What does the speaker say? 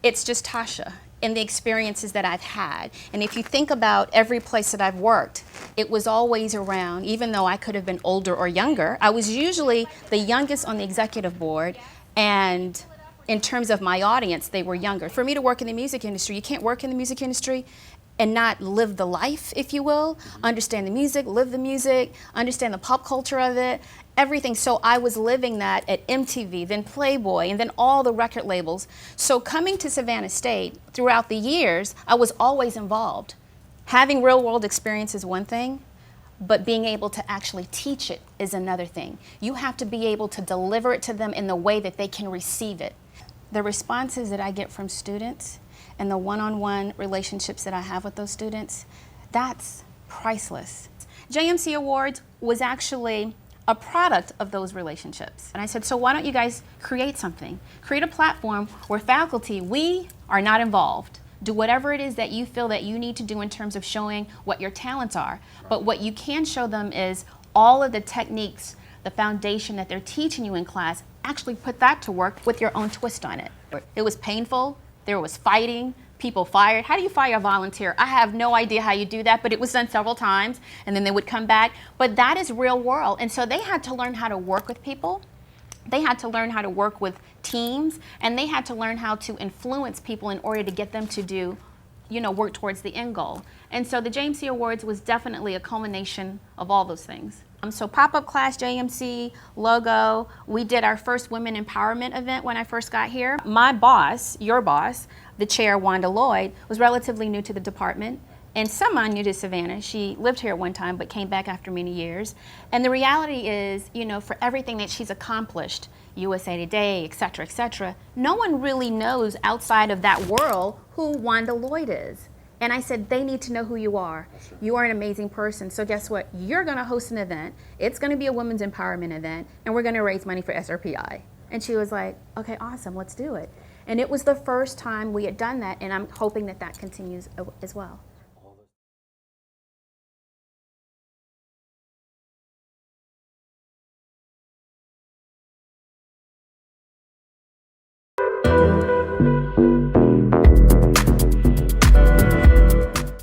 it's just Tasha and the experiences that I've had. And if you think about every place that I've worked, it was always around, even though I could have been older or younger, I was usually the youngest on the executive board, and in terms of my audience, they were younger. For me to work in the music industry, you can't work in the music industry and not live the life, if you will, understand the music, live the music, understand the pop culture of it, everything. So I was living that at MTV, then Playboy, and then all the record labels. So coming to Savannah State, throughout the years, I was always involved. Having real world experience is one thing, but being able to actually teach it is another thing. You have to be able to deliver it to them in the way that they can receive it. The responses that I get from students and the one-on-one relationships that I have with those students, that's priceless. JMC Awards was actually a product of those relationships. And I said, so why don't you guys create something? Create a platform where faculty, we are not involved. Do whatever it is that you feel that you need to do in terms of showing what your talents are. But what you can show them is all of the techniques, the foundation that they're teaching you in class, actually put that to work with your own twist on it. It was painful. There was fighting, people fired. How do you fire a volunteer? I have no idea how you do that, but it was done several times, and then they would come back. But that is real world, and so they had to learn how to work with people. They had to learn how to work with teams, and they had to learn how to influence people in order to get them to do, work towards the end goal. And so the JMC Awards was definitely a culmination of all those things. So pop-up class, JMC, logo. We did our first women empowerment event when I first got here. My boss, your boss, the chair, Wanda Lloyd, was relatively new to the department and semi-new to Savannah. She lived here at one time but came back after many years. And the reality is, for everything that she's accomplished, USA Today, et cetera, no one really knows outside of that world who Wanda Lloyd is. And I said, they need to know who you are. You are an amazing person. So guess what? You're going to host an event. It's going to be a women's empowerment event, and we're going to raise money for SRPI. And she was like, okay, awesome, let's do it. And it was the first time we had done that, and I'm hoping that that continues as well.